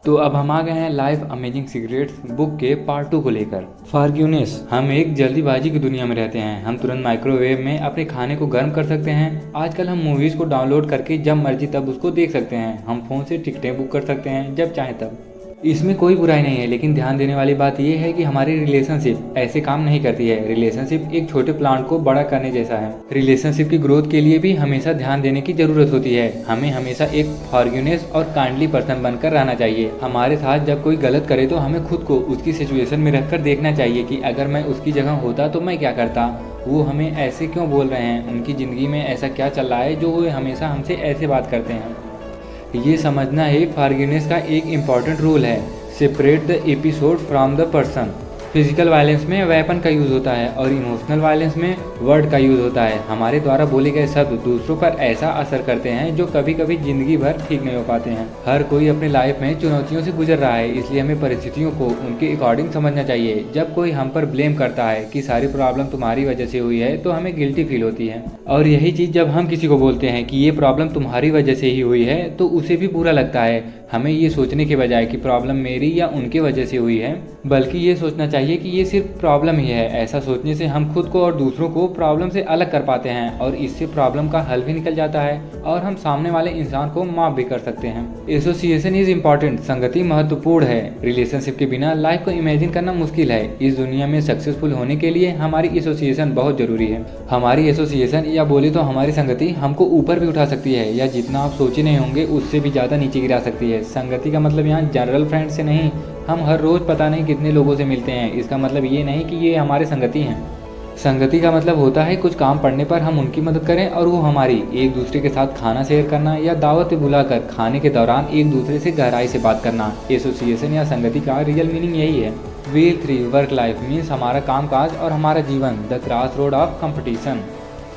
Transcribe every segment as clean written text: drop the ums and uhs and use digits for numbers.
तो अब हम आ गए हैं लाइफ अमेजिंग सीक्रेट्स बुक के पार्ट 2 को लेकर। फॉरगिवनेस। हम एक जल्दीबाजी की दुनिया में रहते हैं। हम तुरंत माइक्रोवेव में अपने खाने को गर्म कर सकते हैं। आजकल हम मूवीज को डाउनलोड करके जब मर्जी तब उसको देख सकते हैं। हम फोन से टिकटें बुक कर सकते हैं जब चाहे तब। इसमें कोई बुराई नहीं है, लेकिन ध्यान देने वाली बात यह है कि हमारी रिलेशनशिप ऐसे काम नहीं करती है। रिलेशनशिप एक छोटे प्लांट को बड़ा करने जैसा है। रिलेशनशिप की ग्रोथ के लिए भी हमेशा ध्यान देने की जरूरत होती है। हमें हमेशा एक फॉरगिवनेस और काइंडली पर्सन बनकर रहना चाहिए। हमारे साथ जब कोई गलत करे तो हमें खुद को उसकी सिचुएशन में रखकर देखना चाहिए कि अगर मैं उसकी जगह होता तो मैं क्या करता। वो हमें ऐसे क्यों बोल रहे हैं, उनकी ज़िंदगी में ऐसा क्या चल रहा है जो वो हमेशा हमसे ऐसे बात करते हैं। ये समझना ही फॉरगिवनेस का एक इम्पॉर्टेंट रूल है। Separate the episode from the person. Physical violence में वेपन का यूज़ होता है और इमोशनल वायलेंस में वर्ड का यूज़ होता है। हमारे द्वारा बोले गए शब्द दूसरों पर ऐसा असर करते हैं जो कभी कभी ज़िंदगी भर ठीक नहीं हो पाते हैं। हर कोई अपनी लाइफ में चुनौतियों से गुजर रहा है, इसलिए हमें परिस्थितियों को उनके अकॉर्डिंग समझना चाहिए। जब कोई हम पर ब्लेम करता है कि सारी प्रॉब्लम तुम्हारी वजह से हुई है तो हमें गिल्टी फील होती है। और यही चीज़ जब हम किसी को बोलते हैं कि ये प्रॉब्लम तुम्हारी वजह से ही हुई है तो उसे भी बुरा लगता है। हमें ये सोचने के बजाय कि प्रॉब्लम मेरी या उनके वजह से हुई है, बल्कि ये सोचना चाहिए कि ये सिर्फ प्रॉब्लम ही है। ऐसा सोचने से हम खुद को और दूसरों को प्रॉब्लम से अलग कर पाते हैं और इससे प्रॉब्लम का हल भी निकल जाता है और हम सामने वाले इंसान को माफ भी कर सकते हैं। Association is important. संगति महत्वपूर्ण है। रिलेशनशिप के बिना लाइफ को इमेजिन करना मुश्किल है। इस दुनिया में सक्सेसफुल होने के लिए हमारी एसोसिएशन बहुत जरूरी है। हमारी एसोसिएशन या बोले तो हमारी संगति हमको ऊपर भी उठा सकती है या जितना आप सोचे नहीं होंगे उससे भी ज़्यादा नीचे गिरा सकती है। संगति का मतलब यहाँ जनरल फ्रेंड से नहीं। हम हर रोज पता नहीं कितने लोगों से मिलते हैं, इसका मतलब ये नहीं कि ये हमारे संगति हैं। संगति का मतलब होता है कुछ काम पड़ने पर हम उनकी मदद करें और वो हमारी। एक दूसरे के साथ खाना शेयर करना या दावत बुलाकर खाने के दौरान एक दूसरे से गहराई से बात करना। एसोसिएशन या संगति का रियल मीनिंग यही है। व्हील 3 वर्क लाइफ मीन्स हमारा कामकाज और हमारा जीवन। The cross road of competition.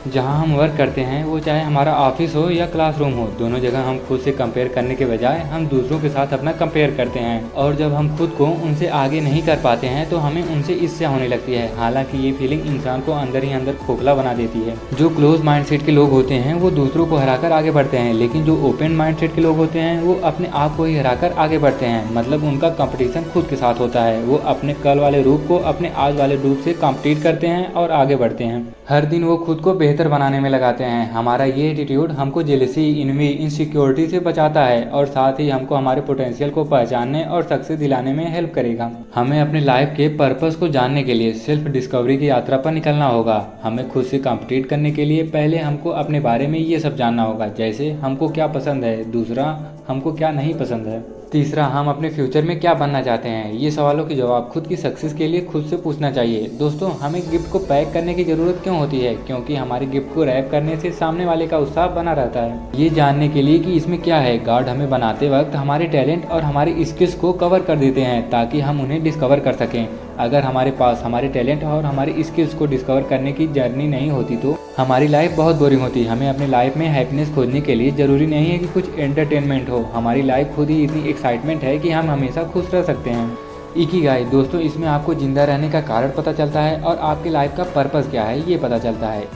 जहाँ हम वर्क करते हैं वो चाहे हमारा ऑफिस हो या क्लासरूम हो, दोनों जगह हम खुद से कंपेयर करने के बजाय हम दूसरों के साथ अपना कंपेयर करते हैं। और जब हम खुद को उनसे आगे नहीं कर पाते हैं तो हमें उनसे ईर्ष्या होने लगती है। हालांकि ये फीलिंग इंसान को अंदर ही अंदर खोखला बना देती है। जो क्लोज माइंडसेट के लोग होते हैं वो दूसरों को हराकर आगे बढ़ते हैं, लेकिन जो ओपन माइंडसेट के लोग होते हैं वो अपने आप को ही हराकर आगे बढ़ते हैं। मतलब उनका कंपटीशन खुद के साथ होता है। वो अपने कल वाले रूप को अपने आज वाले रूप से कॉम्पिटिट करते हैं और आगे बढ़ते हैं। हर दिन वो खुद को बेहतर बनाने में लगाते हैं। हमारा ये एटीट्यूड हमको जेलसी, इनवी, इनसिक्योरिटी से बचाता है और साथ ही हमको हमारे पोटेंशियल को पहचानने और सक्सेस दिलाने में हेल्प करेगा। हमें अपने लाइफ के पर्पस को जानने के लिए सेल्फ डिस्कवरी की यात्रा पर निकलना होगा। हमें खुद से कॉम्पिटिट करने के लिए पहले हमको अपने बारे में ये सब जानना होगा, जैसे हमको क्या पसंद है, दूसरा हमको क्या नहीं पसंद है, तीसरा हम अपने फ्यूचर में क्या बनना चाहते हैं। ये सवालों के जवाब खुद की सक्सेस के लिए खुद से पूछना चाहिए। दोस्तों, हमें गिफ्ट को पैक करने की ज़रूरत क्यों होती है? क्योंकि हमारे गिफ्ट को रैप करने से सामने वाले का उत्साह बना रहता है। ये जानने के लिए कि इसमें क्या है। गॉड हमें बनाते वक्त हमारे टैलेंट और हमारी स्किल्स को कवर कर देते हैं ताकि हम उन्हें डिस्कवर कर सकें। अगर हमारे पास हमारे टैलेंट और हमारी स्किल्स को डिस्कवर करने की जर्नी नहीं होती तो हमारी लाइफ बहुत बोरिंग होती। हमें अपनी लाइफ में हैप्पीनेस खोजने के लिए ज़रूरी नहीं है कि कुछ एंटरटेनमेंट हो। हमारी लाइफ खुद ही इतनी एक्साइटमेंट है कि हम हमेशा खुश रह सकते हैं। इकिगाई दोस्तों, इसमें आपको जिंदा रहने का कारण पता चलता है और आपकी लाइफ का पर्पस क्या है ये पता चलता है।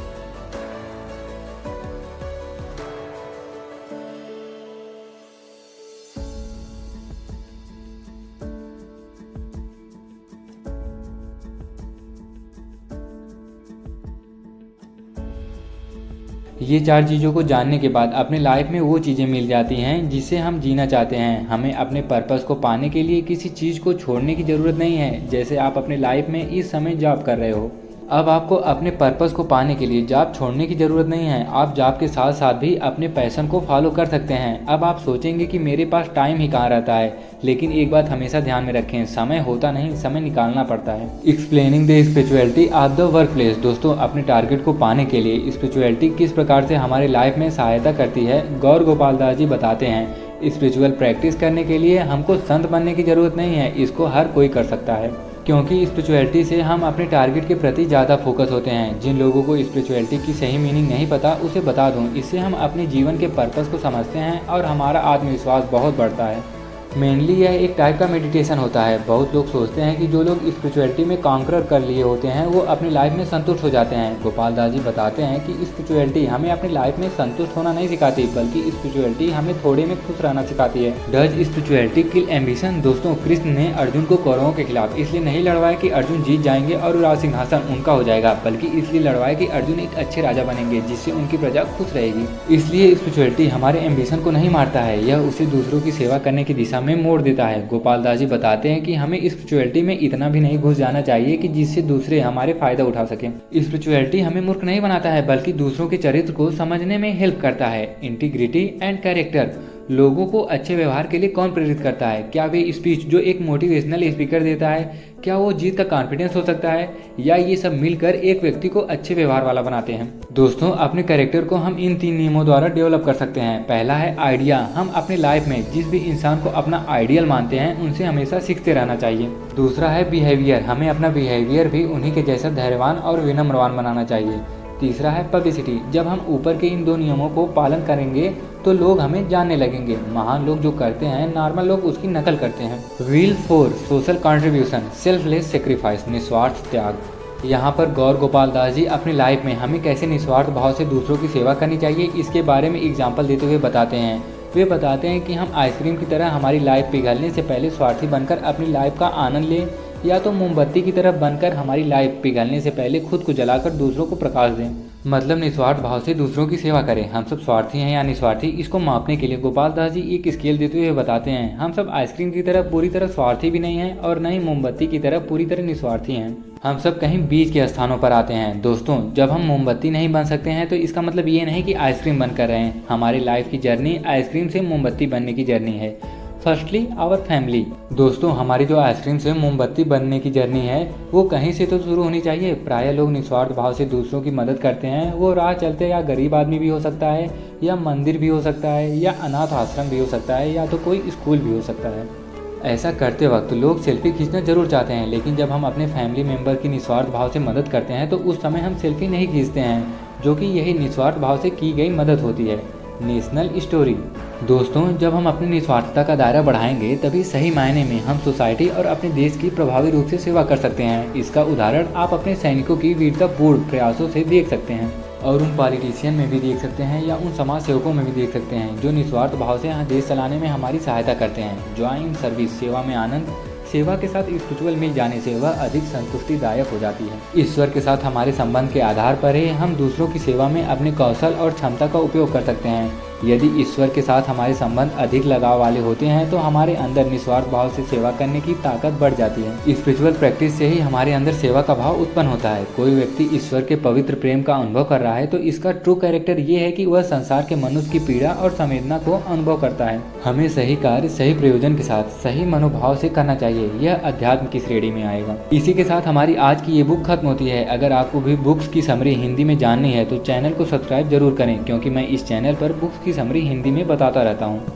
ये 4 चीज़ों को जानने के बाद अपने लाइफ में वो चीज़ें मिल जाती हैं जिसे हम जीना चाहते हैं। हमें अपने पर्पस को पाने के लिए किसी चीज़ को छोड़ने की ज़रूरत नहीं है। जैसे आप अपने लाइफ में इस समय जॉब कर रहे हो, अब आपको अपने पर्पस को पाने के लिए जॉब छोड़ने की ज़रूरत नहीं है। आप जॉब के साथ साथ भी अपने पैशन को फॉलो कर सकते हैं। अब आप सोचेंगे कि मेरे पास टाइम ही कहाँ रहता है, लेकिन एक बात हमेशा ध्यान में रखें, समय होता नहीं, समय निकालना पड़ता है। Explaining the spirituality of the work place. दोस्तों, अपने टारगेट को पाने के लिए स्पिरिचुअलिटी किस प्रकार से हमारी लाइफ में सहायता करती है, गौर गोपाल दास जी बताते हैं। स्पिरिचुअल प्रैक्टिस करने के लिए हमको संत बनने की ज़रूरत नहीं है, इसको हर कोई कर सकता है। क्योंकि स्पिरिचुअलिटी से हम अपने टारगेट के प्रति ज़्यादा फोकस होते हैं। जिन लोगों को स्पिरिचुअलिटी की सही मीनिंग नहीं पता उसे बता दूं, इससे हम अपने जीवन के पर्पस को समझते हैं और हमारा आत्मविश्वास बहुत बढ़ता है। मेनली यह एक टाइप का मेडिटेशन होता है। बहुत लोग सोचते हैं कि जो लोग स्पिरिचुअलिटी में कॉन्कर कर लिए होते हैं वो अपनी लाइफ में संतुष्ट हो जाते हैं। गोपाल दास जी बताते हैं कि स्पिरिचुअलिटी हमें अपनी लाइफ में संतुष्ट होना नहीं सिखाती, बल्कि स्पिरिचुअलिटी हमें थोड़े में खुश रहना सिखाती है। Does spirituality kill ambition? दोस्तों, कृष्ण ने अर्जुन को कौरवों के खिलाफ इसलिए नहीं लड़वाया कि अर्जुन जीत जाएंगे और राज सिंहासन उनका हो जाएगा, बल्कि इसलिए लड़वाया कि अर्जुन एक अच्छे राजा बनेंगे जिससे उनकी प्रजा खुश रहेगी। इसलिए स्पिरिचुअलिटी हमारे एम्बिशन को नहीं मारता है, यह उसे दूसरों की सेवा करने की दिशा में मोड़ देता है। गोपाल दास जी बताते हैं कि हमें स्पिरिचुअलिटी में इतना भी नहीं घुस जाना चाहिए कि जिससे दूसरे हमारे फायदा उठा सकें। स्पिरिचुअलिटी हमें मूर्ख नहीं बनाता है, बल्कि दूसरों के चरित्र को समझने में हेल्प करता है। इंटीग्रिटी एंड कैरेक्टर, लोगों को अच्छे व्यवहार के लिए कौन प्रेरित करता है? क्या वे स्पीच जो एक मोटिवेशनल स्पीकर देता है, क्या वो जीत का कॉन्फिडेंस हो सकता है, या ये सब मिलकर एक व्यक्ति को अच्छे व्यवहार वाला बनाते हैं? दोस्तों, अपने कैरेक्टर को हम इन 3 नियमों द्वारा डेवलप कर सकते हैं। पहला है आइडिया। हम अपने लाइफ में जिस भी इंसान को अपना आइडियल मानते हैं उनसे हमेशा सीखते रहना चाहिए। दूसरा है बिहेवियर। हमें अपना बिहेवियर भी उन्हीं के जैसा धैर्यवान और विनम्रवान बनाना चाहिए। तीसरा है पब्लिसिटी। जब हम ऊपर के इन 2 नियमों को पालन करेंगे तो लोग हमें जानने लगेंगे। महान लोग जो करते हैं, नॉर्मल लोग उसकी नकल करते हैं। Wheel 4, social contribution, selfless sacrifice, निस्वार्थ त्याग। यहाँ पर गौर गोपाल दास जी अपनी लाइफ में हमें कैसे निस्वार्थ भाव से दूसरों की सेवा करनी चाहिए इसके बारे में एग्जाम्पल देते हुए बताते हैं। वे बताते हैं कि हम आइसक्रीम की तरह हमारी लाइफ पिघलने से पहले स्वार्थी बनकर अपनी लाइफ का आनंद लें, या तो मोमबत्ती की तरफ बनकर हमारी लाइफ पिघलने से पहले खुद को जलाकर दूसरों को प्रकाश दें। मतलब निस्वार्थ भाव से दूसरों की सेवा करें। हम सब स्वार्थी हैं या निस्वार्थी, इसको मापने के लिए गोपाल दास जी एक स्केल देते हुए बताते हैं। हम सब आइसक्रीम की तरह पूरी तरह स्वार्थी भी नहीं हैं और न ही मोमबत्ती की तरह पूरी तरह निस्वार्थी हैं। हम सब कहीं बीच के स्थानों पर आते हैं। दोस्तों, जब हम मोमबत्ती नहीं बन सकते हैं तो इसका मतलब ये नहीं कि आइसक्रीम बनकर रहें। हमारी लाइफ की जर्नी आइसक्रीम से मोमबत्ती बनने की जर्नी है। Firstly our family. दोस्तों, हमारी जो आइसक्रीम से मोमबत्ती बनने की जर्नी है वो कहीं से तो शुरू होनी चाहिए। प्राय लोग निस्वार्थ भाव से दूसरों की मदद करते हैं। वो राह चलते या गरीब आदमी भी हो सकता है, या मंदिर भी हो सकता है, या अनाथ आश्रम भी हो सकता है, या तो कोई स्कूल भी हो सकता है। ऐसा करते वक्त लोग सेल्फी खींचना जरूर चाहते हैं, लेकिन जब हम अपने फैमिली मेम्बर की निस्वार्थ भाव से मदद करते हैं तो उस समय हम सेल्फी नहीं खींचते हैं, जो कि यही निस्वार्थ भाव से की गई मदद होती है। National story. दोस्तों, जब हम अपनी निस्वार्थता का दायरा बढ़ाएंगे तभी सही मायने में हम सोसाइटी और अपने देश की प्रभावी रूप से सेवा कर सकते हैं। इसका उदाहरण आप अपने सैनिकों की वीरतापूर्ण प्रयासों से देख सकते हैं, और उन पॉलिटिशियन में भी देख सकते हैं, या उन समाज सेवकों में भी देख सकते हैं जो निस्वार्थ भाव से देश चलाने में हमारी सहायता करते हैं। ज्वाइन सर्विस, सेवा में आनंद। सेवा के साथ स्पिरिचुअल मिल जाने से वह अधिक संतुष्टिदायक हो जाती है। ईश्वर के साथ हमारे संबंध के आधार पर ही हम दूसरों की सेवा में अपने कौशल और क्षमता का उपयोग कर सकते हैं। यदि ईश्वर के साथ हमारे संबंध अधिक लगाव वाले होते हैं तो हमारे अंदर निस्वार्थ भाव से सेवा करने की ताकत बढ़ जाती है। स्पिरिचुअल प्रैक्टिस से ही हमारे अंदर सेवा का भाव उत्पन्न होता है। कोई व्यक्ति ईश्वर के पवित्र प्रेम का अनुभव कर रहा है तो इसका ट्रू कैरेक्टर ये है कि वह संसार के मनुष्य की पीड़ा और संवेदना को अनुभव करता है। हमें सही कार्य सही प्रयोजन के साथ सही मनोभाव से करना चाहिए। यह अध्यात्म की श्रेणी में आएगा। इसी के साथ हमारी आज की ये बुक खत्म होती है। अगर आपको भी बुक्स की समरी हिंदी में जाननी है तो चैनल को सब्सक्राइब जरूर करें, क्योंकि मैं इस चैनल पर बुक्स की समरी हिंदी में बताता रहता हूँ।